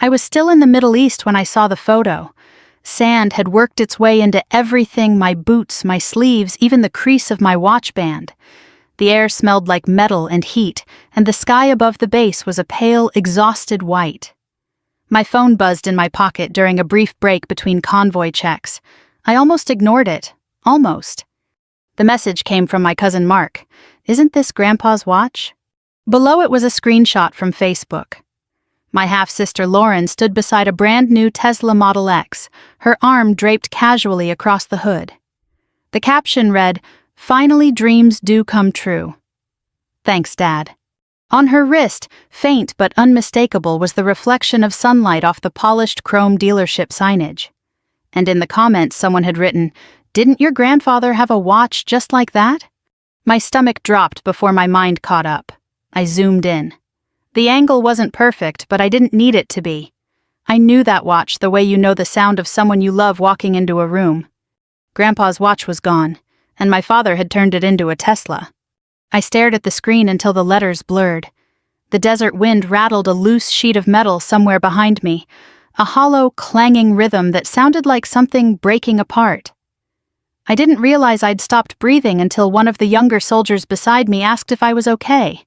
I was still in the Middle East when I saw the photo. Sand had worked its way into everything: my boots, my sleeves, even the crease of my watch band. The air smelled like metal and heat, and the sky above the base was a pale, exhausted white. My phone buzzed in my pocket during a brief break between convoy checks. I almost ignored it. Almost. The message came from my cousin Mark. "Isn't this Grandpa's watch?" Below it was a screenshot from Facebook. My half-sister Lauren stood beside a brand-new Tesla Model X, her arm draped casually across the hood. The caption read, "Finally dreams do come true. Thanks, Dad." On her wrist, faint but unmistakable, was the reflection of sunlight off the polished chrome dealership signage. And in the comments someone had written, "Didn't your grandfather have a watch just like that?" My stomach dropped before my mind caught up. I zoomed in. The angle wasn't perfect, but I didn't need it to be. I knew that watch the way you know the sound of someone you love walking into a room. Grandpa's watch was gone, and my father had turned it into a Tesla. I stared at the screen until the letters blurred. The desert wind rattled a loose sheet of metal somewhere behind me, a hollow, clanging rhythm that sounded like something breaking apart. I didn't realize I'd stopped breathing until one of the younger soldiers beside me asked if I was okay.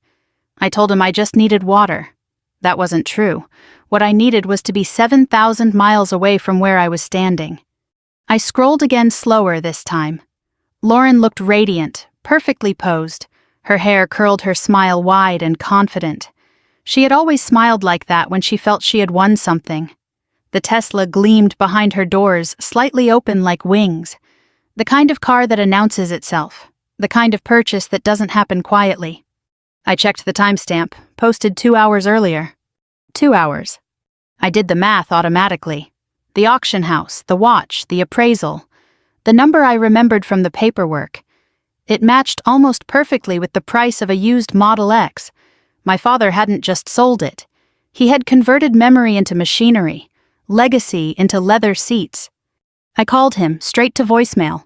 I told him I just needed water. That wasn't true. What I needed was to be 7,000 miles away from where I was standing. I scrolled again, slower this time. Lauren looked radiant, perfectly posed. Her hair curled, her smile wide and confident. She had always smiled like that when she felt she had won something. The Tesla gleamed behind her doors, slightly open like wings. The kind of car that announces itself. The kind of purchase that doesn't happen quietly. I checked the timestamp, posted 2 hours earlier. 2 hours. I did the math automatically. The auction house, the watch, the appraisal. The number I remembered from the paperwork. It matched almost perfectly with the price of a used Model X. My father hadn't just sold it. He had converted memory into machinery, legacy into leather seats. I called him, straight to voicemail.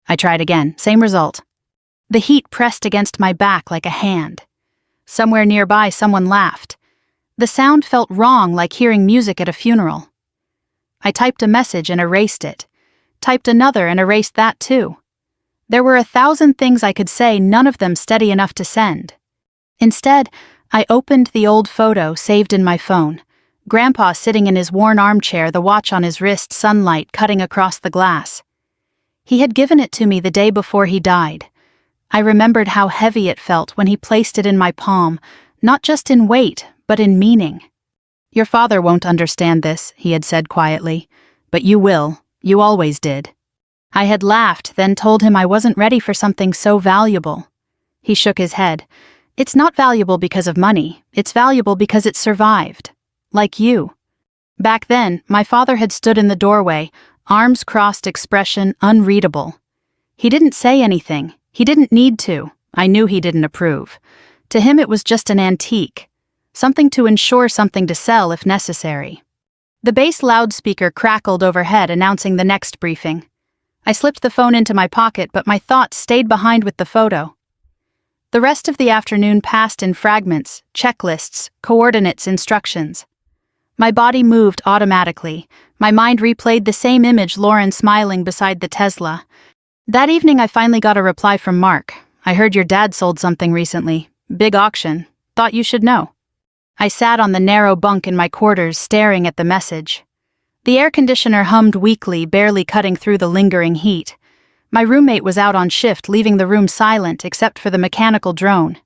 I tried again, same result. The heat pressed against my back like a hand. Somewhere nearby, someone laughed. The sound felt wrong, like hearing music at a funeral. I typed a message and erased it. Typed another and erased that too. There were 1,000 things I could say, none of them steady enough to send. Instead, I opened the old photo saved in my phone. Grandpa sitting in his worn armchair, the watch on his wrist, sunlight cutting across the glass. He had given it to me the day before he died. I remembered how heavy it felt when he placed it in my palm, not just in weight, but in meaning. "Your father won't understand this," he had said quietly, "but you will. You always did." I had laughed, then told him I wasn't ready for something so valuable. He shook his head. "It's not valuable because of money. It's valuable because it survived. Like you." Back then, my father had stood in the doorway, arms crossed, expression unreadable. He didn't say anything. He didn't need to. I knew he didn't approve. To him it was just an antique. Something to ensure, something to sell if necessary. The bass loudspeaker crackled overhead, announcing the next briefing. I slipped the phone into my pocket, but my thoughts stayed behind with the photo. The rest of the afternoon passed in fragments, checklists, coordinates, instructions. My body moved automatically. My mind replayed the same image, Lauren smiling beside the Tesla. That evening I finally got a reply from Mark. "I heard your dad sold something recently. Big auction. Thought you should know." I sat on the narrow bunk in my quarters, staring at the message. The air conditioner hummed weakly, barely cutting through the lingering heat. My roommate was out on shift, leaving the room silent except for the mechanical drone.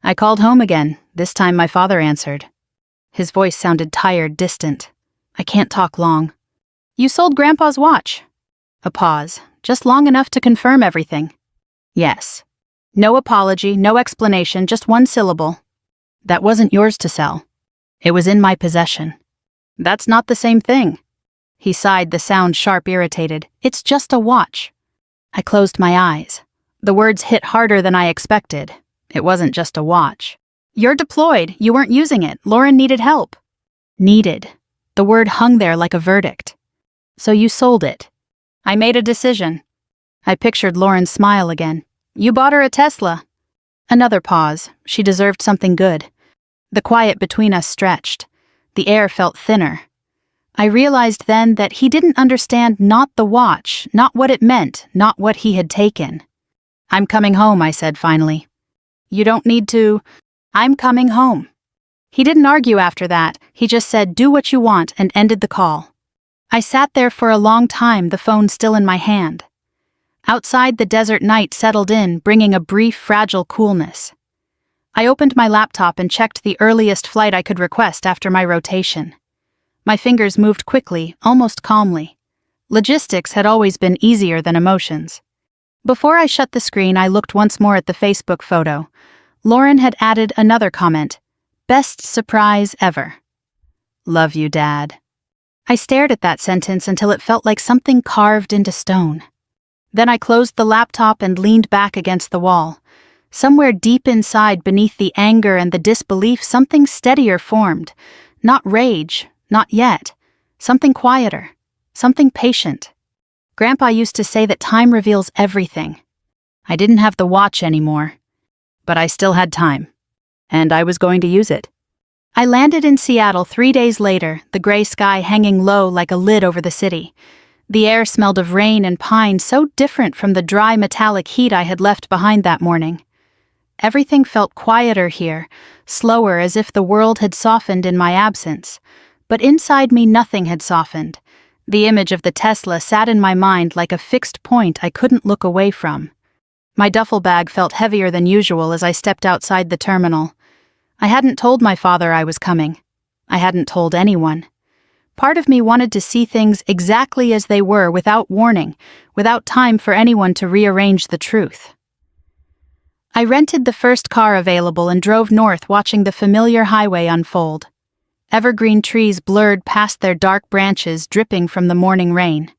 I called home again. This time my father answered. His voice sounded tired, distant. "I can't talk long." "You sold Grandpa's watch." A pause, just long enough to confirm everything. "Yes." No apology, no explanation, just one syllable. "That wasn't yours to sell. It was in my possession." "That's not the same thing." He sighed, the sound sharp, irritated. "It's just a watch." I closed my eyes. The words hit harder than I expected. It wasn't just a watch. "You're deployed. You weren't using it. Lauren needed help." Needed. The word hung there like a verdict. "So you sold it." I made a decision. I pictured Lauren's smile again. "You bought her a Tesla." Another pause. She deserved something good. The quiet between us stretched. The air felt thinner. I realized then that he didn't understand not the watch, not what it meant, not what he had taken. "I'm coming home," I said finally. "You don't need to. I'm coming home." He didn't argue after that. He just said, "Do what you want," and ended the call. I sat there for a long time, the phone still in my hand. Outside, the desert night settled in, bringing a brief, fragile coolness. I opened my laptop and checked the earliest flight I could request after my rotation. My fingers moved quickly, almost calmly. Logistics had always been easier than emotions. Before I shut the screen, I looked once more at the Facebook photo. Lauren had added another comment. "Best surprise ever. Love you, Dad." I stared at that sentence until it felt like something carved into stone. Then I closed the laptop and leaned back against the wall. Somewhere deep inside, beneath the anger and the disbelief, something steadier formed. Not rage, not yet. Something quieter, something patient. Grandpa used to say that time reveals everything. I didn't have the watch anymore, but I still had time, and I was going to use it. I landed in Seattle 3 days later, the gray sky hanging low like a lid over the city. The air smelled of rain and pine, so different from the dry metallic heat I had left behind that morning. Everything felt quieter here, slower, as if the world had softened in my absence. But inside me nothing had softened. The image of the Tesla sat in my mind like a fixed point I couldn't look away from. My duffel bag felt heavier than usual as I stepped outside the terminal. I hadn't told my father I was coming. I hadn't told anyone. Part of me wanted to see things exactly as they were, without warning, without time for anyone to rearrange the truth. I rented the first car available and drove north, watching the familiar highway unfold. Evergreen trees blurred past their dark branches, dripping from the morning rain.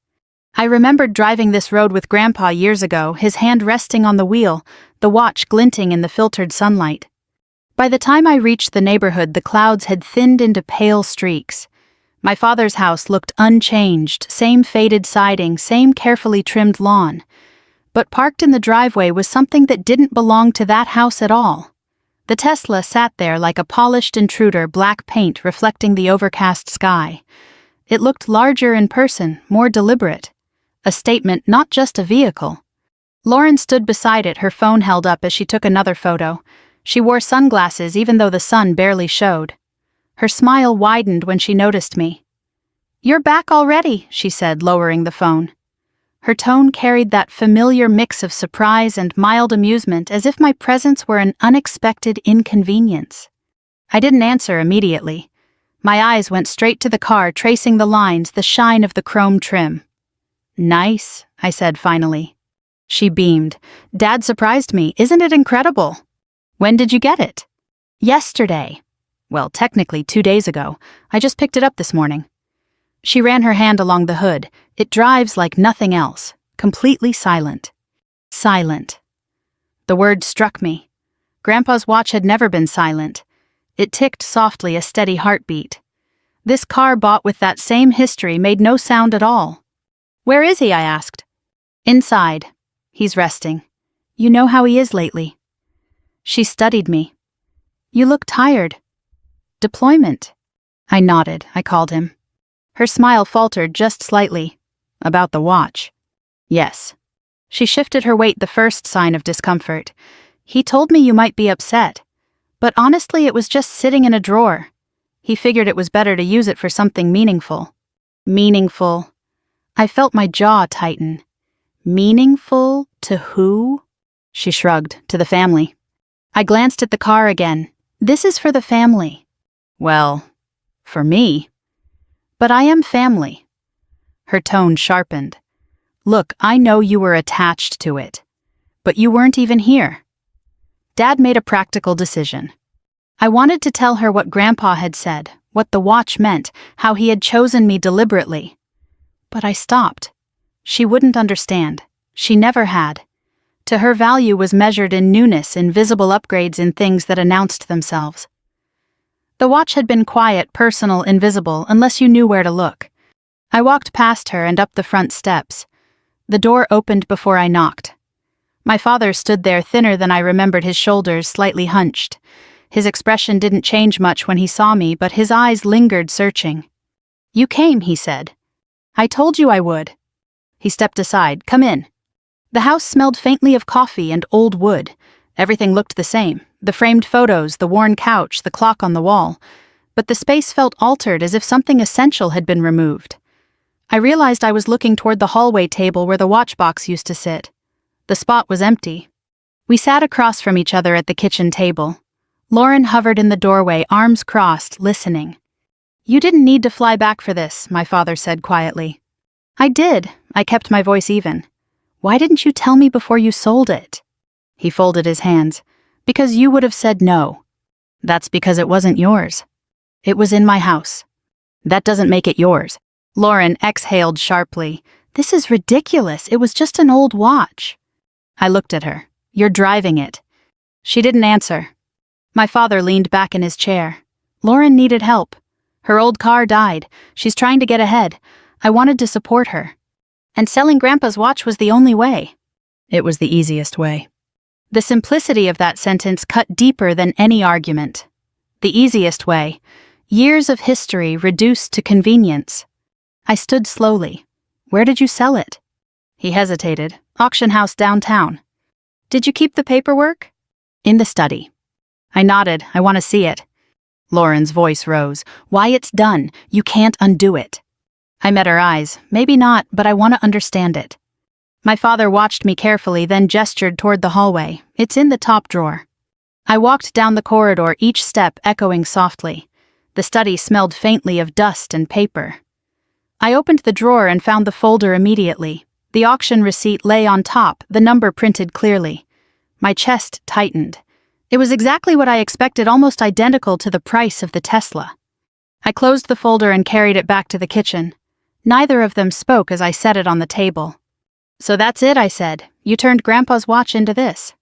I remembered driving this road with Grandpa years ago, his hand resting on the wheel, the watch glinting in the filtered sunlight. By the time I reached the neighborhood, the clouds had thinned into pale streaks. My father's house looked unchanged, same faded siding, same carefully trimmed lawn. But parked in the driveway was something that didn't belong to that house at all. The Tesla sat there like a polished intruder, black paint reflecting the overcast sky. It looked larger in person, more deliberate. A statement, not just a vehicle. Lauren stood beside it, her phone held up as she took another photo. She wore sunglasses even though the sun barely showed. Her smile widened when she noticed me. "You're back already," she said, lowering the phone. Her tone carried that familiar mix of surprise and mild amusement, as if my presence were an unexpected inconvenience. I didn't answer immediately. My eyes went straight to the car, tracing the lines, the shine of the chrome trim. "Nice," I said finally. She beamed. "Dad surprised me. Isn't it incredible?" "When did you get it?" "Yesterday. Well, technically 2 days ago. I just picked it up this morning." She ran her hand along the hood. "It drives like nothing else. Completely silent." Silent. The word struck me. Grandpa's watch had never been silent. It ticked softly, a steady heartbeat. This car bought with that same history made no sound at all. "Where is he?" I asked. "Inside. He's resting. You know how he is lately." She studied me. "You look tired." "Deployment." I nodded. I called him. Her smile faltered just slightly. "About the watch." "Yes." She shifted her weight, the first sign of discomfort. "He told me you might be upset. But honestly, it was just sitting in a drawer. He figured it was better to use it for something meaningful." Meaningful. I felt my jaw tighten. Meaningful to who? She shrugged. "To the family." I glanced at the car again. "This is for the family." "Well, for me." "But I am family." Her tone sharpened. "Look, I know you were attached to it. But you weren't even here." Dad made a practical decision. I wanted to tell her what Grandpa had said, what the watch meant, how he had chosen me deliberately. But I stopped. She wouldn't understand. She never had. To her, value was measured in newness, in visible upgrades, in things that announced themselves. The watch had been quiet, personal, invisible, unless you knew where to look. I walked past her and up the front steps. The door opened before I knocked. My father stood there, thinner than I remembered, his shoulders slightly hunched. His expression didn't change much when he saw me, but his eyes lingered, searching. "You came," he said. "I told you I would." He stepped aside. "Come in." The house smelled faintly of coffee and old wood. Everything looked the same: the framed photos, the worn couch, the clock on the wall. But the space felt altered, as if something essential had been removed. I realized I was looking toward the hallway table where the watch box used to sit. The spot was empty. We sat across from each other at the kitchen table. Lauren hovered in the doorway, arms crossed, listening. "You didn't need to fly back for this," my father said quietly. "I did." I kept my voice even. "Why didn't you tell me before you sold it?" He folded his hands. "Because you would have said no." "That's because it wasn't yours." "It was in my house." "That doesn't make it yours." Lauren exhaled sharply. "This is ridiculous. It was just an old watch." I looked at her. "You're driving it." She didn't answer. My father leaned back in his chair. "Lauren needed help. Her old car died. She's trying to get ahead. I wanted to support her. And selling Grandpa's watch was the only way." It was the easiest way. The simplicity of that sentence cut deeper than any argument. The easiest way. Years of history reduced to convenience. I stood slowly. "Where did you sell it?" He hesitated. "Auction house downtown." "Did you keep the paperwork?" "In the study." I nodded. "I want to see it." Lauren's voice rose. "Why, it's done. You can't undo it." I met her eyes. "Maybe not, but I want to understand it." My father watched me carefully, then gestured toward the hallway. "It's in the top drawer." I walked down the corridor, each step echoing softly. The study smelled faintly of dust and paper. I opened the drawer and found the folder immediately. The auction receipt lay on top, the number printed clearly. My chest tightened. It was exactly what I expected, almost identical to the price of the Tesla. I closed the folder and carried it back to the kitchen. Neither of them spoke as I set it on the table. "So that's it," I said. "You turned Grandpa's watch into this."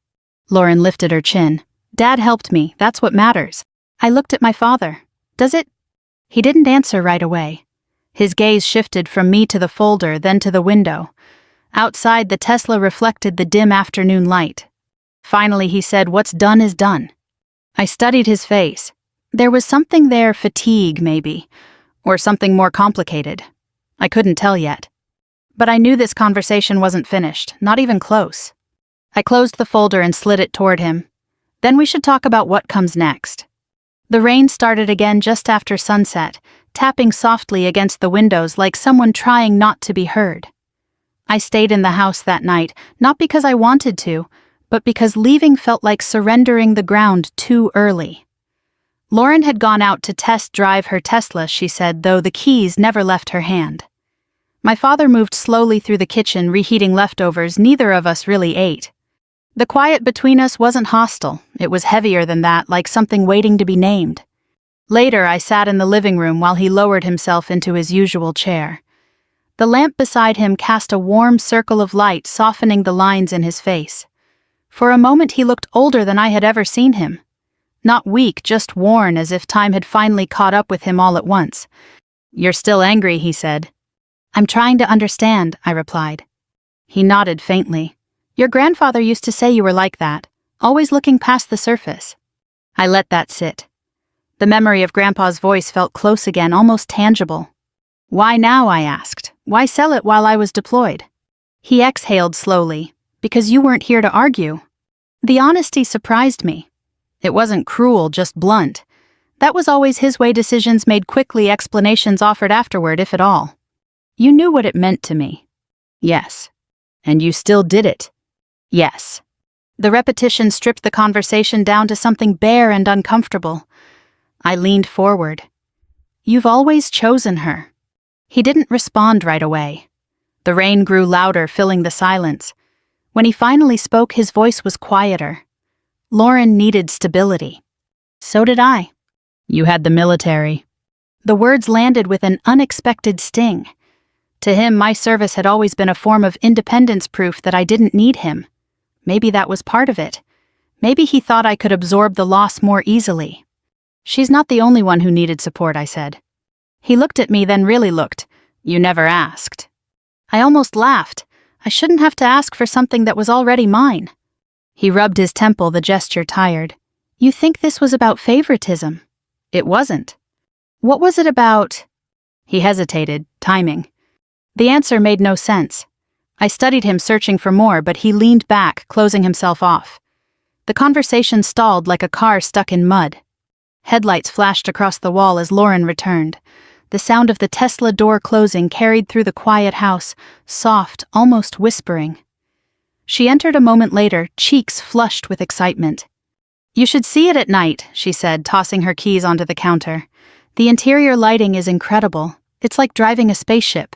Lauren lifted her chin. "Dad helped me. That's what matters." I looked at my father. "Does it?" He didn't answer right away. His gaze shifted from me to the folder, then to the window. Outside, the Tesla reflected the dim afternoon light. Finally, he said, "What's done is done." I studied his face. There was something there, fatigue maybe, or something more complicated. I couldn't tell yet. But I knew this conversation wasn't finished, not even close. I closed the folder and slid it toward him. "Then we should talk about what comes next." The rain started again just after sunset, tapping softly against the windows like someone trying not to be heard. I stayed in the house that night, not because I wanted to, but because leaving felt like surrendering the ground too early. Lauren had gone out to test drive her Tesla, she said, though the keys never left her hand. My father moved slowly through the kitchen, reheating leftovers neither of us really ate. The quiet between us wasn't hostile. It was heavier than that, like something waiting to be named. Later, I sat in the living room while he lowered himself into his usual chair. The lamp beside him cast a warm circle of light, softening the lines in his face. For a moment, he looked older than I had ever seen him. Not weak, just worn, as if time had finally caught up with him all at once. "You're still angry," he said. "I'm trying to understand," I replied. He nodded faintly. "Your grandfather used to say you were like that, always looking past the surface." I let that sit. The memory of Grandpa's voice felt close again, almost tangible. "Why now?" I asked. "Why sell it while I was deployed?" He exhaled slowly. "Because you weren't here to argue." The honesty surprised me. It wasn't cruel, just blunt. That was always his way: decisions made quickly, explanations offered afterward, if at all. "You knew what it meant to me." "Yes." "And you still did it." "Yes." The repetition stripped the conversation down to something bare and uncomfortable. I leaned forward. "You've always chosen her." He didn't respond right away. The rain grew louder, filling the silence. When he finally spoke, his voice was quieter. "Lauren needed stability." "So did I." "You had the military." The words landed with an unexpected sting. To him, my service had always been a form of independence, proof that I didn't need him. Maybe that was part of it. Maybe he thought I could absorb the loss more easily. "She's not the only one who needed support," I said. He looked at me, then really looked. "You never asked." I almost laughed. I shouldn't have to ask for something that was already mine. He rubbed his temple, the gesture tired. You think this was about favoritism? It wasn't. What was it about? He hesitated, timing. The answer made no sense. I studied him, searching for more, but he leaned back, closing himself off. The conversation stalled like a car stuck in mud. Headlights flashed across the wall as Lauren returned. The sound of the Tesla door closing carried through the quiet house, soft, almost whispering. She entered a moment later, cheeks flushed with excitement. You should see it at night, she said, tossing her keys onto the counter. The interior lighting is incredible. It's like driving a spaceship.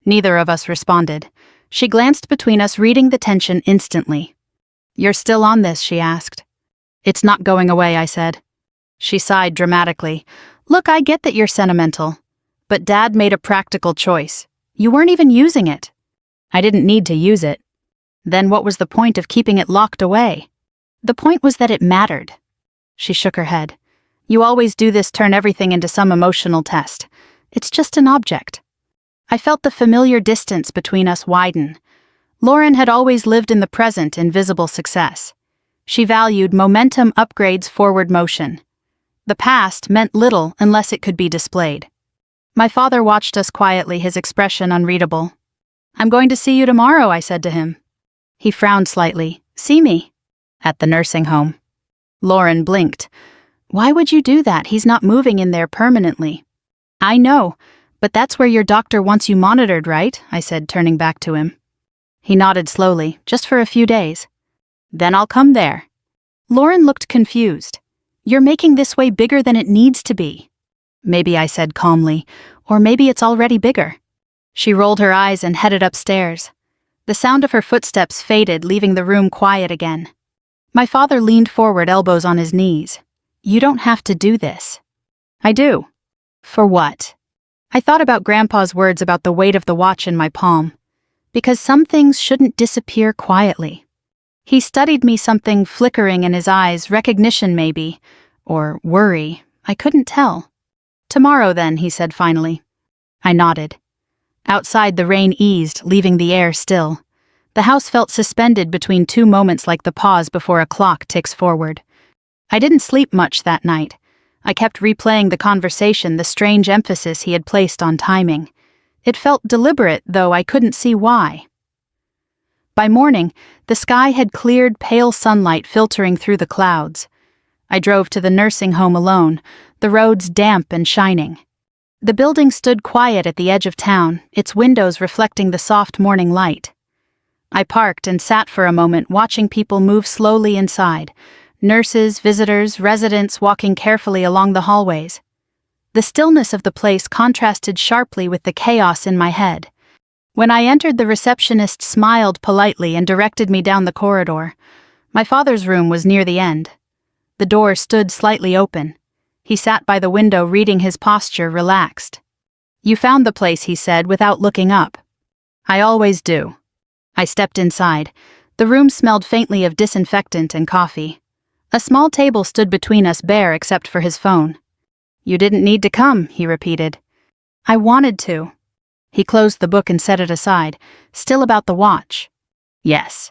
Neither of us responded. She glanced between us, reading the tension instantly. You're still on this, she asked. It's not going away, I said. She sighed dramatically. Look, I get that you're sentimental. But Dad made a practical choice. You weren't even using it. I didn't need to use it. Then what was the point of keeping it locked away? The point was that it mattered. She shook her head. You always do this, turn everything into some emotional test. It's just an object. I felt the familiar distance between us widen. Lauren had always lived in the present in visible success. She valued momentum, upgrades, forward motion. The past meant little unless it could be displayed. My father watched us quietly, his expression unreadable. I'm going to see you tomorrow, I said to him. He frowned slightly. See me? At the nursing home. Lauren blinked. Why would you do that? He's not moving in there permanently. I know, but that's where your doctor wants you monitored, right? I said, turning back to him. He nodded slowly, just for a few days. Then I'll come there. Lauren looked confused. You're making this way bigger than it needs to be. Maybe, I said calmly, or maybe it's already bigger. She rolled her eyes and headed upstairs. The sound of her footsteps faded, leaving the room quiet again. My father leaned forward, elbows on his knees. You don't have to do this. I do. For what? I thought about Grandpa's words about the weight of the watch in my palm. Because some things shouldn't disappear quietly. He studied me, something flickering in his eyes, recognition maybe, or worry. I couldn't tell. Tomorrow then, he said finally. I nodded. Outside the rain eased, leaving the air still. The house felt suspended between two moments, like the pause before a clock ticks forward. I didn't sleep much that night. I kept replaying the conversation, the strange emphasis he had placed on timing. It felt deliberate, though I couldn't see why. By morning, the sky had cleared, pale sunlight filtering through the clouds. I drove to the nursing home alone, the roads damp and shining. The building stood quiet at the edge of town, its windows reflecting the soft morning light. I parked and sat for a moment, watching people move slowly inside. Nurses, visitors, residents walking carefully along the hallways. The stillness of the place contrasted sharply with the chaos in my head. When I entered, the receptionist smiled politely and directed me down the corridor. My father's room was near the end. The door stood slightly open. He sat by the window, reading, his posture relaxed. You found the place, he said, without looking up. I always do. I stepped inside. The room smelled faintly of disinfectant and coffee. A small table stood between us, bare except for his phone. You didn't need to come, he repeated. I wanted to. He closed the book and set it aside, still about the watch. Yes.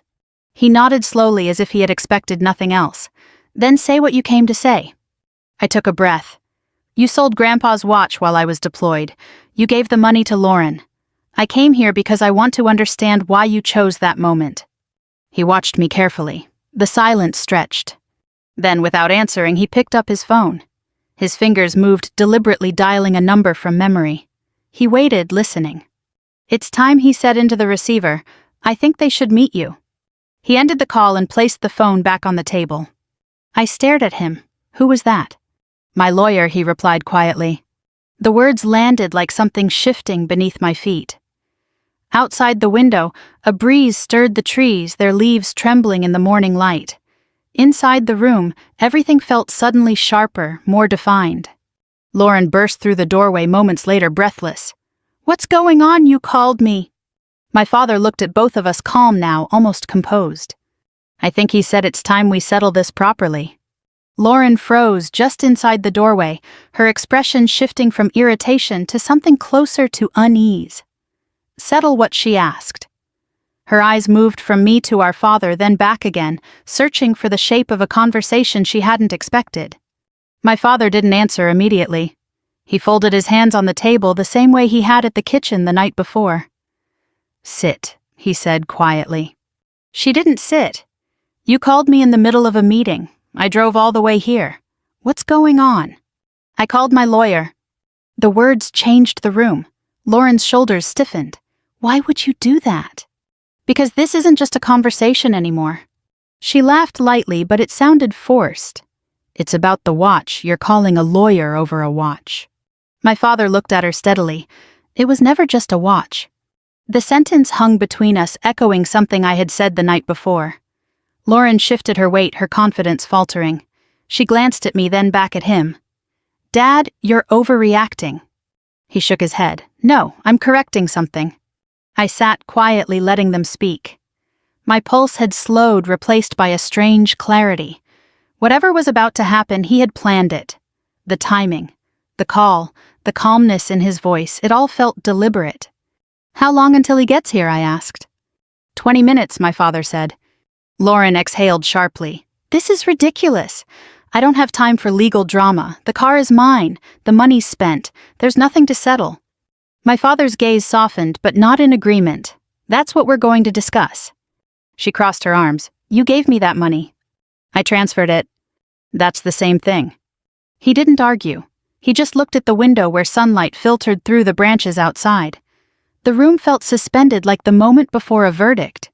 He nodded slowly as if he had expected nothing else. Then say what you came to say. I took a breath. You sold Grandpa's watch while I was deployed. You gave the money to Lauren. I came here because I want to understand why you chose that moment. He watched me carefully. The silence stretched. Then, without answering, he picked up his phone. His fingers moved, deliberately dialing a number from memory. He waited, listening. It's time, he said into the receiver. I think they should meet you. He ended the call and placed the phone back on the table. I stared at him. Who was that? My lawyer, he replied quietly. The words landed like something shifting beneath my feet. Outside the window, a breeze stirred the trees, their leaves trembling in the morning light. Inside the room, everything felt suddenly sharper, more defined. Lauren burst through the doorway moments later, breathless. What's going on? You called me. My father looked at both of us, calm now, almost composed. I think he said it's time we settle this properly. Lauren froze just inside the doorway, her expression shifting from irritation to something closer to unease. Settle what? She asked. Her eyes moved from me to our father, then back again, searching for the shape of a conversation she hadn't expected. My father didn't answer immediately. He folded his hands on the table the same way he had at the kitchen the night before. "Sit," he said quietly. She didn't sit. "You called me in the middle of a meeting. I drove all the way here. What's going on?" "I called my lawyer." The words changed the room. Lauren's shoulders stiffened. "Why would you do that?" "Because this isn't just a conversation anymore." She laughed lightly, but it sounded forced. "It's about the watch. You're calling a lawyer over a watch." My father looked at her steadily. "It was never just a watch." The sentence hung between us, echoing something I had said the night before. Lauren shifted her weight, her confidence faltering. She glanced at me, then back at him. "Dad, you're overreacting." He shook his head. "No, I'm correcting something." I sat quietly, letting them speak. My pulse had slowed, replaced by a strange clarity. Whatever was about to happen, he had planned it. The timing, the call, the calmness in his voice, it all felt deliberate. "How long until he gets here?" I asked. 20 minutes, my father said. Lauren exhaled sharply. "This is ridiculous. I don't have time for legal drama. The car is mine. The money's spent. There's nothing to settle." My father's gaze softened, but not in agreement. "That's what we're going to discuss." She crossed her arms. "You gave me that money." "I transferred it." "That's the same thing." He didn't argue. He just looked at the window where sunlight filtered through the branches outside. The room felt suspended, like the moment before a verdict.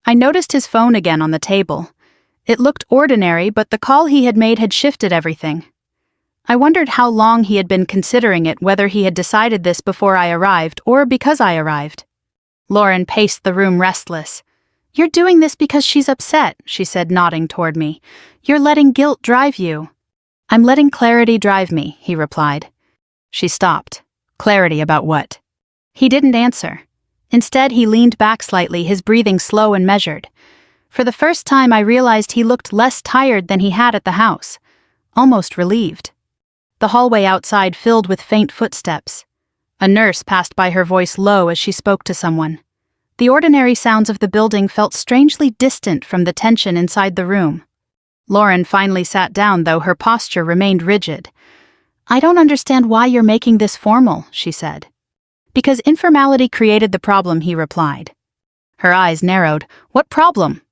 I noticed his phone again on the table. It looked ordinary, but the call he had made had shifted everything. I wondered how long he had been considering it, whether he had decided this before I arrived or because I arrived. Lauren paced the room, restless. "You're doing this because she's upset," she said, nodding toward me. "You're letting guilt drive you." "I'm letting clarity drive me," he replied. She stopped. "Clarity about what?" He didn't answer. Instead, he leaned back slightly, his breathing slow and measured. For the first time, I realized he looked less tired than he had at the house, almost relieved. The hallway outside filled with faint footsteps. A nurse passed by, her voice low as she spoke to someone. The ordinary sounds of the building felt strangely distant from the tension inside the room. Lauren finally sat down, though her posture remained rigid. "I don't understand why you're making this formal," she said. "Because informality created the problem," he replied. Her eyes narrowed. "What problem?"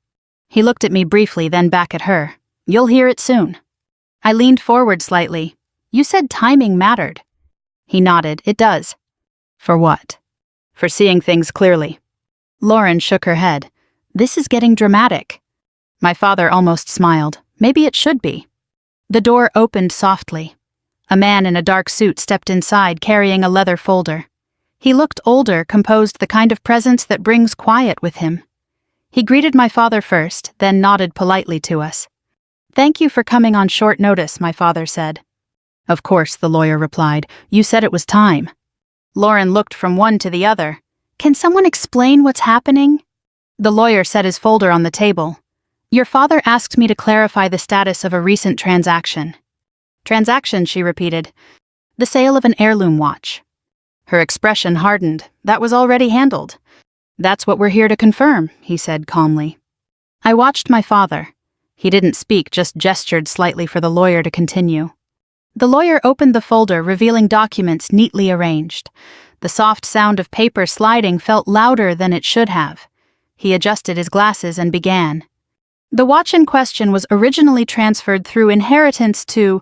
He looked at me briefly, then back at her. "You'll hear it soon." I leaned forward slightly. "You said timing mattered." He nodded. "It does." "For what?" "For seeing things clearly." Lauren shook her head. "This is getting dramatic." My father almost smiled. "Maybe it should be." The door opened softly. A man in a dark suit stepped inside, carrying a leather folder. He looked older, composed, the kind of presence that brings quiet with him. He greeted my father first, then nodded politely to us. "Thank you for coming on short notice," my father said. "Of course," the lawyer replied. "You said it was time." Lauren looked from one to the other. "Can someone explain what's happening?" The lawyer set his folder on the table. "Your father asked me to clarify the status of a recent transaction." "Transaction," she repeated. "The sale of an heirloom watch." Her expression hardened. "That was already handled." "That's what we're here to confirm," he said calmly. I watched my father. He didn't speak, just gestured slightly for the lawyer to continue. The lawyer opened the folder, revealing documents neatly arranged. The soft sound of paper sliding felt louder than it should have. He adjusted his glasses and began. "The watch in question was originally transferred through inheritance to,"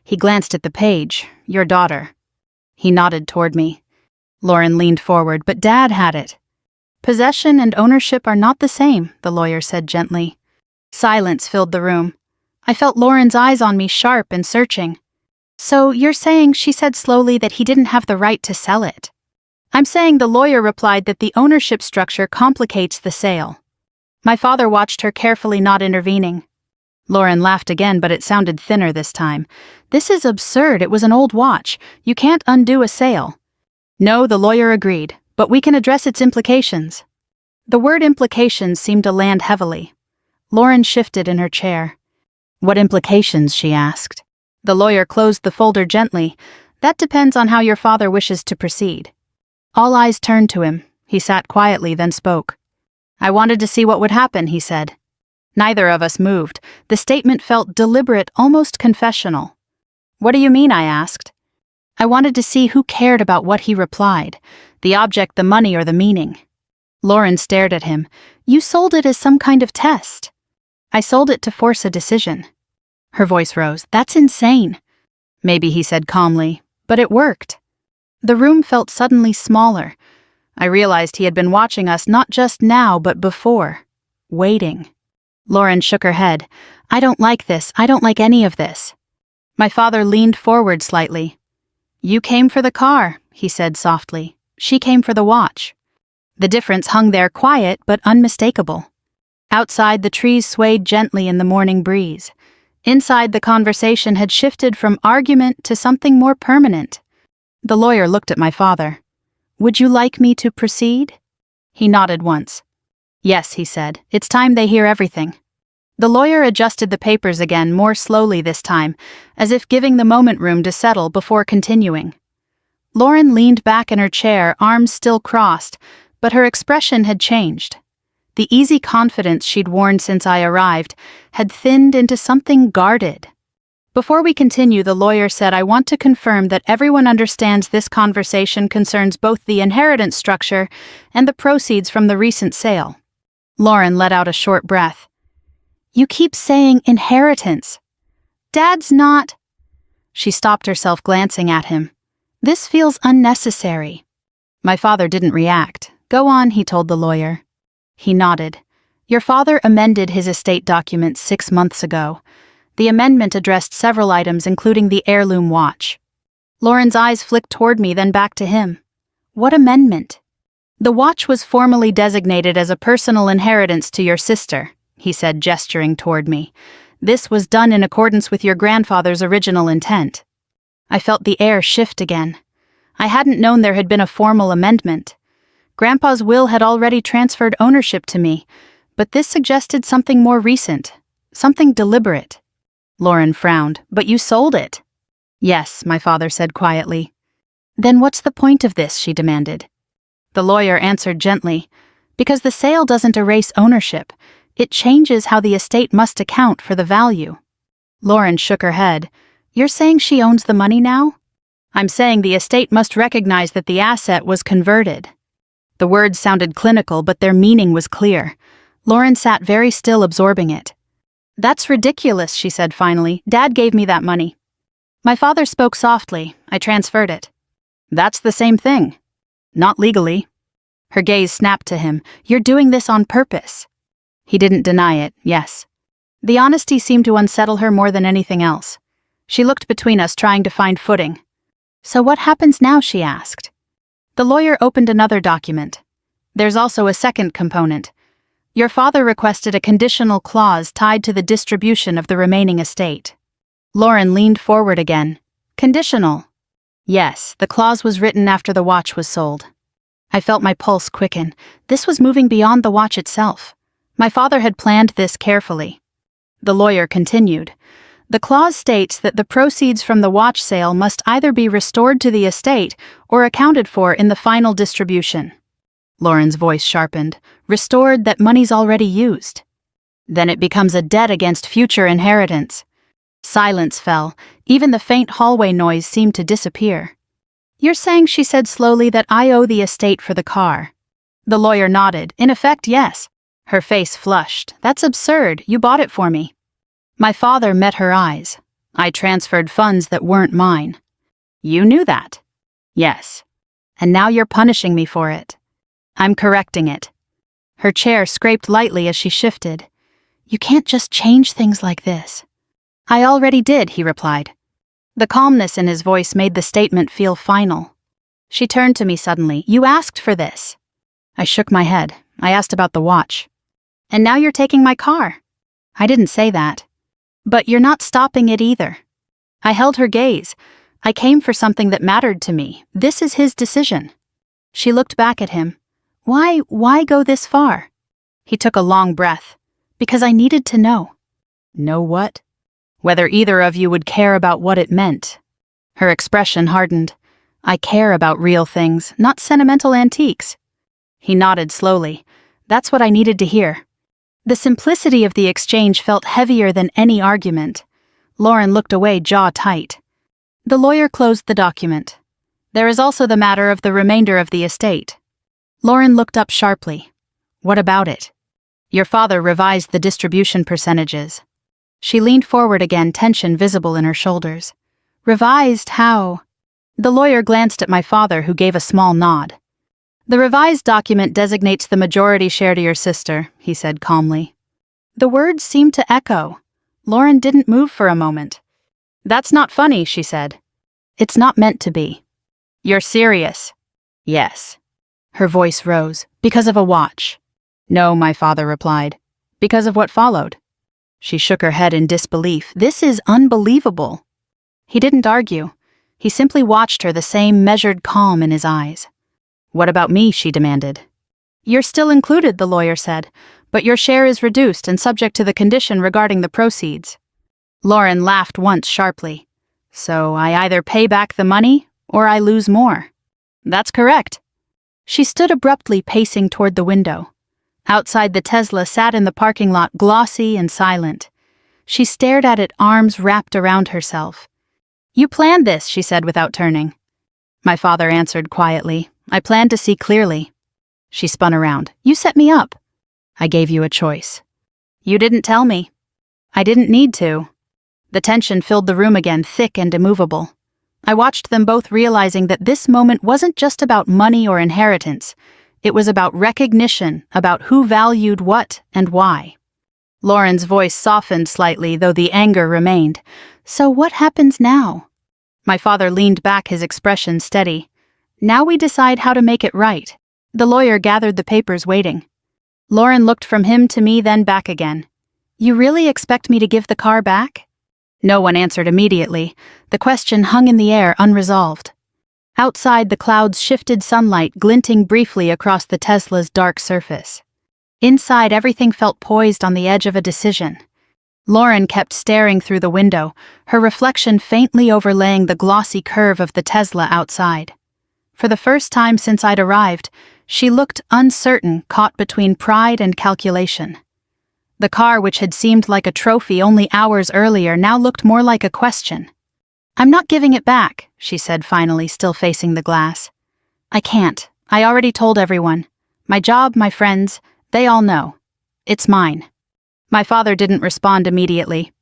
he glanced at the page, "your daughter." He nodded toward me. Lauren leaned forward. "But Dad had it." "Possession and ownership are not the same," the lawyer said gently. Silence filled the room. I felt Lauren's eyes on me, sharp and searching. "So you're saying," she said slowly, "that he didn't have the right to sell it?" "I'm saying," the lawyer replied, "that the ownership structure complicates the sale." My father watched her carefully, not intervening. Lauren laughed again, but it sounded thinner this time. "This is absurd. It was an old watch. You can't undo a sale." "No," the lawyer agreed, "but we can address its implications." The word implications seemed to land heavily. Lauren shifted in her chair. "What implications?" she asked. The lawyer closed the folder gently. "That depends on how your father wishes to proceed." All eyes turned to him. He sat quietly, then spoke. I wanted to see what would happen, he said. Neither of us moved. The statement felt deliberate, almost confessional. What do you mean, I asked. I wanted to see who cared about what he replied, the object, the money, or the meaning. Lauren stared at him. You sold it as some kind of test. I sold it to force a decision. Her voice rose. That's insane. Maybe, he said calmly, but it worked. The room felt suddenly smaller. I realized he had been watching us not just now, but before. Waiting. Lauren shook her head. I don't like this. I don't like any of this. My father leaned forward slightly. You came for the car, he said softly. She came for the watch. The difference hung there quiet but unmistakable. Outside, the trees swayed gently in the morning breeze. Inside, the conversation had shifted from argument to something more permanent. The lawyer looked at my father. Would you like me to proceed? He nodded once. Yes, he said. It's time they hear everything. The lawyer adjusted the papers again, more slowly this time, as if giving the moment room to settle before continuing. Lauren leaned back in her chair, arms still crossed, but her expression had changed. The easy confidence she'd worn since I arrived had thinned into something guarded. Before we continue, the lawyer said, I want to confirm that everyone understands this conversation concerns both the inheritance structure and the proceeds from the recent sale. Lauren let out a short breath. You keep saying inheritance. Dad's not... She stopped herself, glancing at him. This feels unnecessary. My father didn't react. Go on, he told the lawyer. He nodded. Your father amended his estate documents 6 months ago. The amendment addressed several items, including the heirloom watch. Lauren's eyes flicked toward me, then back to him. What amendment? The watch was formally designated as a personal inheritance to your sister, he said, gesturing toward me. This was done in accordance with your grandfather's original intent. I felt the air shift again. I hadn't known there had been a formal amendment. Grandpa's will had already transferred ownership to me, but this suggested something more recent, something deliberate. Lauren frowned. But you sold it. Yes, my father said quietly. Then what's the point of this, she demanded. The lawyer answered gently. Because the sale doesn't erase ownership. It changes how the estate must account for the value. Lauren shook her head. You're saying she owns the money now? I'm saying the estate must recognize that the asset was converted. The words sounded clinical, but their meaning was clear. Lauren sat very still, absorbing it. That's ridiculous, she said finally. Dad gave me that money. My father spoke softly. I transferred it. That's the same thing. Not legally. Her gaze snapped to him. You're doing this on purpose. He didn't deny it, yes. The honesty seemed to unsettle her more than anything else. She looked between us, trying to find footing. So what happens now, she asked. The lawyer opened another document. There's also a second component. Your father requested a conditional clause tied to the distribution of the remaining estate. Lauren leaned forward again. Conditional? Yes, the clause was written after the watch was sold. I felt my pulse quicken. This was moving beyond the watch itself. My father had planned this carefully. The lawyer continued. The clause states that the proceeds from the watch sale must either be restored to the estate or accounted for in the final distribution. Lauren's voice sharpened. Restored, that money's already used. Then it becomes a debt against future inheritance. Silence fell. Even the faint hallway noise seemed to disappear. You're saying, she said slowly, that I owe the estate for the car. The lawyer nodded. In effect, yes. Her face flushed. That's absurd. You bought it for me. My father met her eyes. I transferred funds that weren't mine. You knew that? Yes. And now you're punishing me for it. I'm correcting it. Her chair scraped lightly as she shifted. You can't just change things like this. I already did, he replied. The calmness in his voice made the statement feel final. She turned to me suddenly. You asked for this. I shook my head. I asked about the watch. And now you're taking my car. I didn't say that. But you're not stopping it either. I held her gaze. I came for something that mattered to me. This is his decision. She looked back at him. Why go this far? He took a long breath. Because I needed to know. Know what? Whether either of you would care about what it meant. Her expression hardened. I care about real things, not sentimental antiques. He nodded slowly. That's what I needed to hear. The simplicity of the exchange felt heavier than any argument. Lauren looked away, jaw tight. The lawyer closed the document. There is also the matter of the remainder of the estate. Lauren looked up sharply. What about it? Your father revised the distribution percentages. She leaned forward again, tension visible in her shoulders. Revised how? The lawyer glanced at my father, who gave a small nod. The revised document designates the majority share to your sister, he said calmly. The words seemed to echo. Lauren didn't move for a moment. That's not funny, she said. It's not meant to be. You're serious? Yes. Her voice rose. Because of a watch. No, my father replied. Because of what followed. She shook her head in disbelief. This is unbelievable. He didn't argue. He simply watched her, the same measured calm in his eyes. What about me? She demanded. You're still included, the lawyer said, but your share is reduced and subject to the condition regarding the proceeds. Lauren laughed once sharply. So I either pay back the money or I lose more. That's correct. She stood abruptly, pacing toward the window. Outside, the Tesla sat in the parking lot, glossy and silent. She stared at it, arms wrapped around herself. You planned this, she said without turning. My father answered quietly. I planned to see clearly. She spun around. You set me up. I gave you a choice. You didn't tell me. I didn't need to. The tension filled the room again, thick and immovable. I watched them both, realizing that this moment wasn't just about money or inheritance. It was about recognition, about who valued what and why. Lauren's voice softened slightly, though the anger remained. So what happens now? My father leaned back, his expression steady. Now we decide how to make it right. The lawyer gathered the papers, waiting. Lauren looked from him to me, then back again. You really expect me to give the car back? No one answered immediately. The question hung in the air, unresolved. Outside, the clouds shifted, sunlight glinting briefly across the Tesla's dark surface. Inside, everything felt poised on the edge of a decision. Lauren kept staring through the window, her reflection faintly overlaying the glossy curve of the Tesla outside. For the first time since I'd arrived, she looked uncertain, caught between pride and calculation. The car, which had seemed like a trophy only hours earlier, now looked more like a question. I'm not giving it back, she said finally, still facing the glass. I can't. I already told everyone. My job, my friends, they all know. It's mine. My father didn't respond immediately.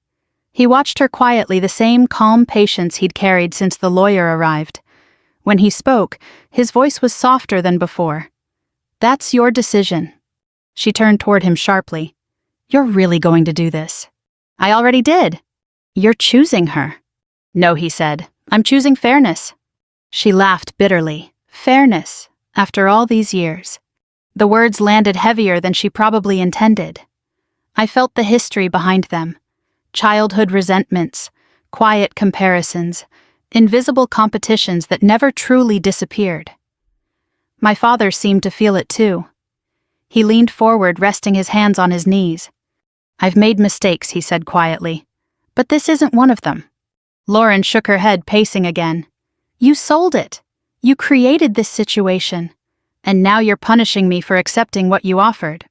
He watched her quietly, the same calm patience he'd carried since the lawyer arrived. When he spoke, his voice was softer than before. That's your decision. She turned toward him sharply. You're really going to do this? I already did. You're choosing her. No, he said. I'm choosing fairness. She laughed bitterly. Fairness, after all these years. The words landed heavier than she probably intended. I felt the history behind them. Childhood resentments, quiet comparisons, invisible competitions that never truly disappeared. My father seemed to feel it too. He leaned forward, resting his hands on his knees. I've made mistakes, he said quietly. But this isn't one of them. Lauren shook her head, pacing again. You sold it. You created this situation. And now you're punishing me for accepting what you offered.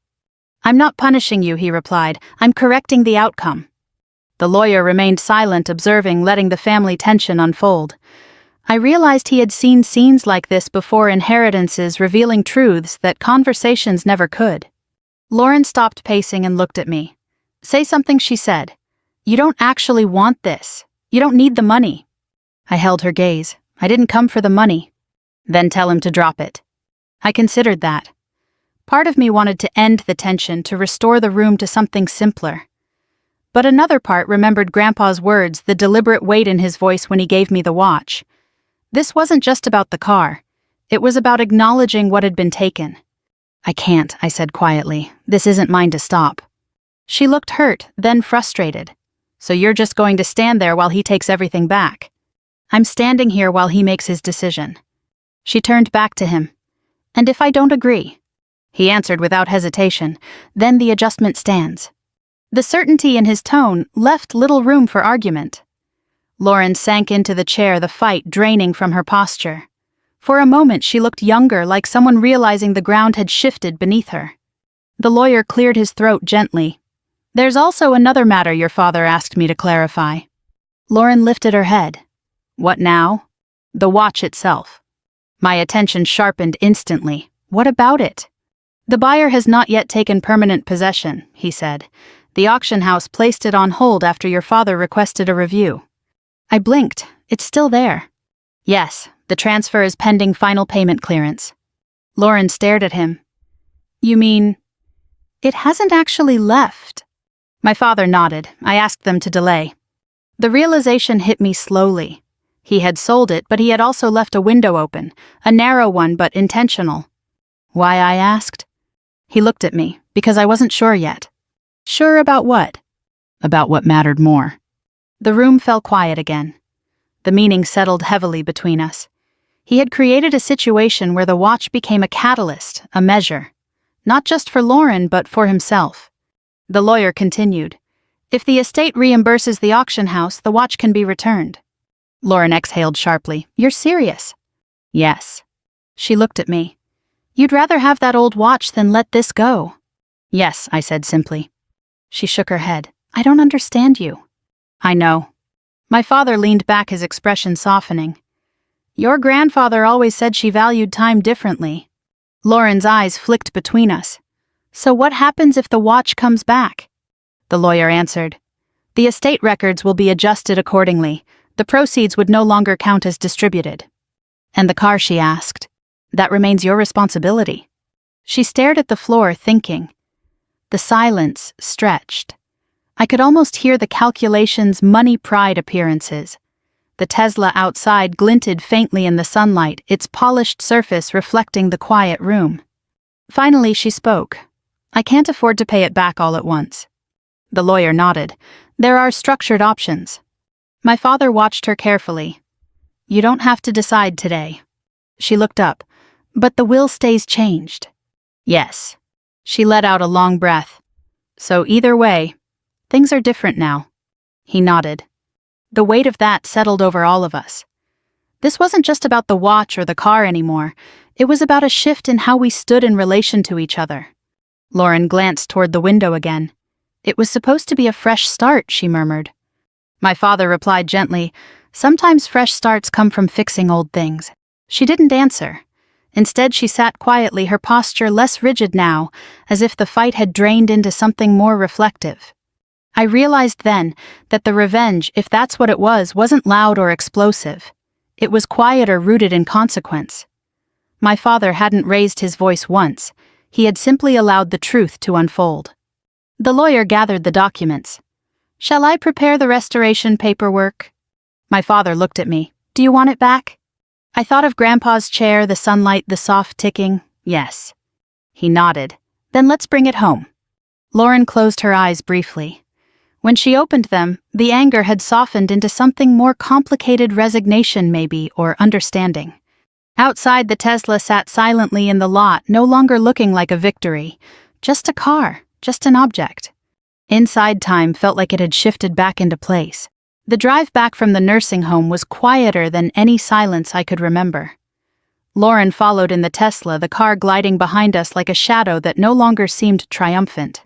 I'm not punishing you, he replied. I'm correcting the outcome. The lawyer remained silent, observing, letting the family tension unfold. I realized he had seen scenes like this before, inheritances revealing truths that conversations never could. Lauren stopped pacing and looked at me. Say something, she said. You don't actually want this. You don't need the money. I held her gaze. I didn't come for the money. Then tell him to drop it. I considered that. Part of me wanted to end the tension, to restore the room to something simpler. But another part remembered Grandpa's words, the deliberate weight in his voice when he gave me the watch. This wasn't just about the car. It was about acknowledging what had been taken. I can't, I said quietly. This isn't mine to stop. She looked hurt, then frustrated. So you're just going to stand there while he takes everything back? I'm standing here while he makes his decision. She turned back to him. And if I don't agree? He answered without hesitation. Then the adjustment stands. The certainty in his tone left little room for argument. Lauren sank into the chair, the fight draining from her posture. For a moment she looked younger, like someone realizing the ground had shifted beneath her. The lawyer cleared his throat gently. There's also another matter your father asked me to clarify. Lauren lifted her head. What now? The watch itself. My attention sharpened instantly. What about it? The buyer has not yet taken permanent possession, he said. The auction house placed it on hold after your father requested a review. I blinked. It's still there. Yes, the transfer is pending final payment clearance. Lauren stared at him. You mean, it hasn't actually left? My father nodded. I asked them to delay. The realization hit me slowly. He had sold it, but he had also left a window open, a narrow one but intentional. Why, I asked. He looked at me, because I wasn't sure yet. Sure about what? About what mattered more. The room fell quiet again. The meaning settled heavily between us. He had created a situation where the watch became a catalyst, a measure. Not just for Lauren, but for himself. The lawyer continued. If the estate reimburses the auction house, the watch can be returned. Lauren exhaled sharply. You're serious? Yes. She looked at me. You'd rather have that old watch than let this go? Yes, I said simply. She shook her head. I don't understand you. I know. My father leaned back, his expression softening. Your grandfather always said she valued time differently. Lauren's eyes flicked between us. So what happens if the watch comes back? The lawyer answered. The estate records will be adjusted accordingly. The proceeds would no longer count as distributed. And the car, she asked. That remains your responsibility. She stared at the floor, thinking. The silence stretched. I could almost hear the calculations' money-pride appearances. The Tesla outside glinted faintly in the sunlight, its polished surface reflecting the quiet room. Finally, she spoke. I can't afford to pay it back all at once. The lawyer nodded. There are structured options. My father watched her carefully. You don't have to decide today. She looked up. But the will stays changed. Yes. She let out a long breath. So either way, things are different now. He nodded. The weight of that settled over all of us. This wasn't just about the watch or the car anymore. It was about a shift in how we stood in relation to each other. Lauren glanced toward the window again. It was supposed to be a fresh start, she murmured. My father replied gently, sometimes fresh starts come from fixing old things. She didn't answer. Instead, she sat quietly, her posture less rigid now, as if the fight had drained into something more reflective. I realized then that the revenge, if that's what it was, wasn't loud or explosive. It was quiet or rooted in consequence. My father hadn't raised his voice once. He had simply allowed the truth to unfold. The lawyer gathered the documents. Shall I prepare the restoration paperwork? My father looked at me. Do you want it back? I thought of Grandpa's chair, the sunlight, the soft ticking. Yes. He nodded. Then let's bring it home. Lauren closed her eyes briefly. When she opened them, the anger had softened into something more complicated, resignation maybe, or understanding. Outside, the Tesla sat silently in the lot, no longer looking like a victory. Just a car, just an object. Inside, time felt like it had shifted back into place. The drive back from the nursing home was quieter than any silence I could remember. Lauren followed in the Tesla, the car gliding behind us like a shadow that no longer seemed triumphant.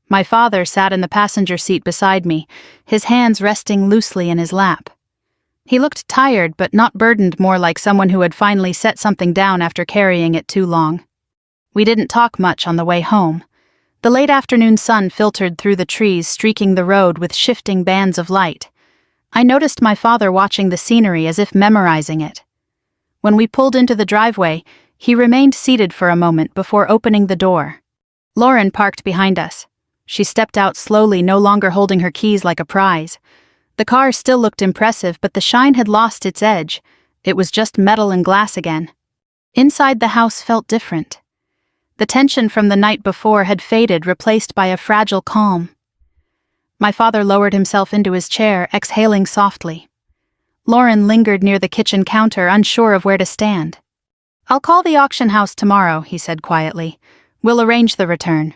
My father sat in the passenger seat beside me, his hands resting loosely in his lap. He looked tired but not burdened, more like someone who had finally set something down after carrying it too long. We didn't talk much on the way home. The late afternoon sun filtered through the trees, streaking the road with shifting bands of light. I noticed my father watching the scenery as if memorizing it. When we pulled into the driveway, he remained seated for a moment before opening the door. Lauren parked behind us. She stepped out slowly, no longer holding her keys like a prize. The car still looked impressive, but the shine had lost its edge. It was just metal and glass again. Inside, the house felt different. The tension from the night before had faded, replaced by a fragile calm. My father lowered himself into his chair, exhaling softly. Lauren lingered near the kitchen counter, unsure of where to stand. I'll call the auction house tomorrow, he said quietly. We'll arrange the return.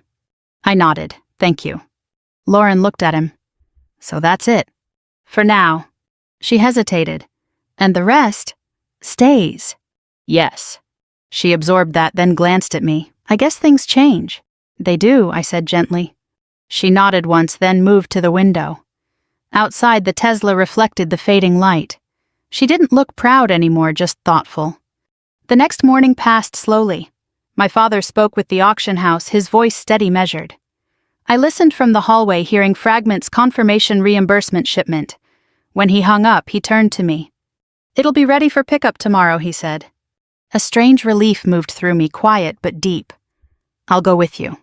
I nodded. Thank you. Lauren looked at him. So that's it. For now. She hesitated. And the rest stays. Yes. She absorbed that, then glanced at me. I guess things change. They do, I said gently. She nodded once, then moved to the window. Outside, the Tesla reflected the fading light. She didn't look proud anymore, just thoughtful. The next morning passed slowly. My father spoke with the auction house, his voice steady, measured. I listened from the hallway, hearing fragments: confirmation, reimbursement, shipment. When he hung up, he turned to me. "It'll be ready for pickup tomorrow," he said. A strange relief moved through me, quiet but deep. "I'll go with you."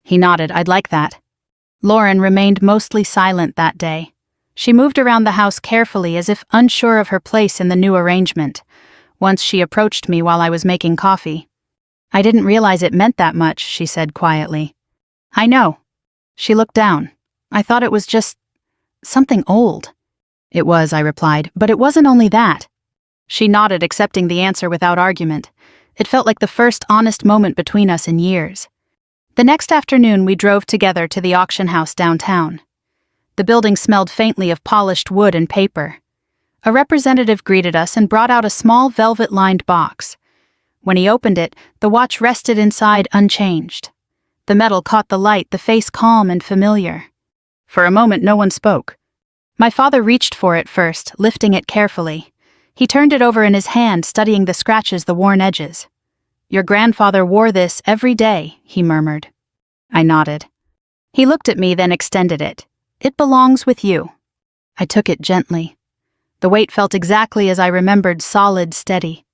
He nodded. "I'd like that." Lauren remained mostly silent that day. She moved around the house carefully, as if unsure of her place in the new arrangement. Once she approached me while I was making coffee. "I didn't realize it meant that much," she said quietly. "I know." She looked down. "I thought it was just something old." "It was," I replied, "but it wasn't only that." She nodded, accepting the answer without argument. It felt like the first honest moment between us in years. The next afternoon, we drove together to the auction house downtown. The building smelled faintly of polished wood and paper. A representative greeted us and brought out a small velvet-lined box. When he opened it, the watch rested inside unchanged. The metal caught the light, the face calm and familiar. For a moment, no one spoke. My father reached for it first, lifting it carefully. He turned it over in his hand, studying the scratches, the worn edges. "Your grandfather wore this every day," he murmured. I nodded. He looked at me, then extended it. "It belongs with you." I took it gently. The weight felt exactly as I remembered, solid, steady.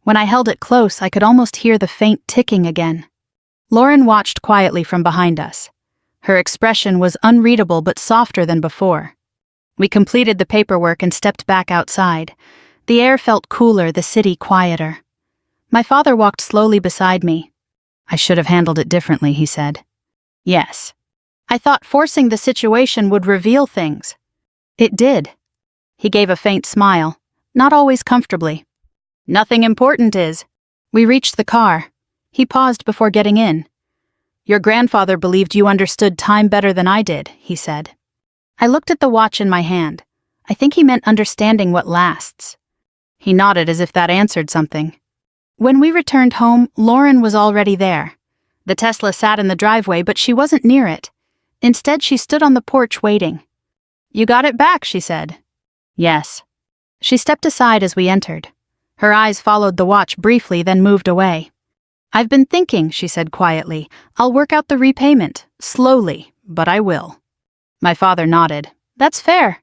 When I held it close, I could almost hear the faint ticking again. Lauren watched quietly from behind us. Her expression was unreadable but softer than before. We completed the paperwork and stepped back outside. The air felt cooler, the city quieter. My father walked slowly beside me. "I should have handled it differently," he said. "Yes. I thought forcing the situation would reveal things." "It did." He gave a faint smile, not always comfortably. "Nothing important is." We reached the car. He paused before getting in. "Your grandfather believed you understood time better than I did," he said. I looked at the watch in my hand. I think he meant understanding what lasts. He nodded as if that answered something. When we returned home, Lauren was already there. The Tesla sat in the driveway, but she wasn't near it. Instead, she stood on the porch waiting. "You got it back," she said. "Yes." She stepped aside as we entered. Her eyes followed the watch briefly, then moved away. "I've been thinking," she said quietly. "I'll work out the repayment. Slowly, but I will." My father nodded. "That's fair."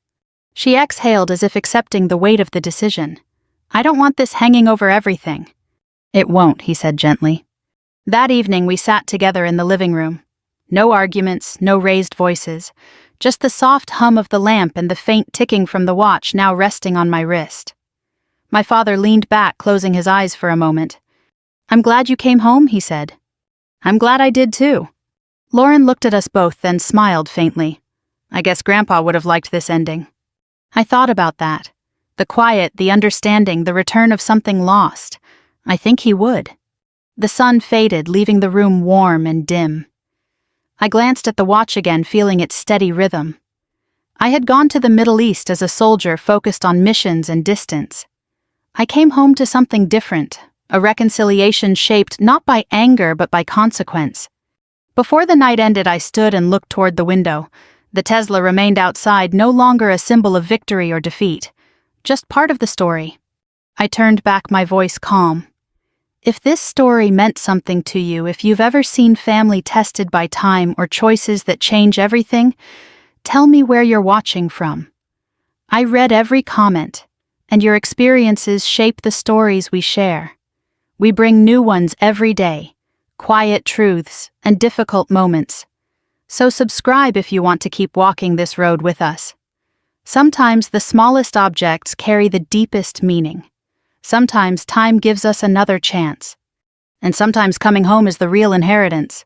She exhaled as if accepting the weight of the decision. "I don't want this hanging over everything." "It won't," he said gently. That evening we sat together in the living room. No arguments, no raised voices, just the soft hum of the lamp and the faint ticking from the watch now resting on my wrist. My father leaned back, closing his eyes for a moment. "I'm glad you came home," he said. "I'm glad I did too." Lauren looked at us both, then smiled faintly. "I guess Grandpa would have liked this ending." I thought about that. The quiet, the understanding, the return of something lost. I think he would. The sun faded, leaving the room warm and dim. I glanced at the watch again, feeling its steady rhythm. I had gone to the Middle East as a soldier, focused on missions and distance. I came home to something different, a reconciliation shaped not by anger but by consequence. Before the night ended, I stood and looked toward the window. The Tesla remained outside, no longer a symbol of victory or defeat, just part of the story. I turned back, my voice calm. If this story meant something to you, if you've ever seen family tested by time or choices that change everything, tell me where you're watching from. I read every comment, and your experiences shape the stories we share. We bring new ones every day, quiet truths and difficult moments. So subscribe if you want to keep walking this road with us. Sometimes the smallest objects carry the deepest meaning. Sometimes time gives us another chance. And sometimes coming home is the real inheritance.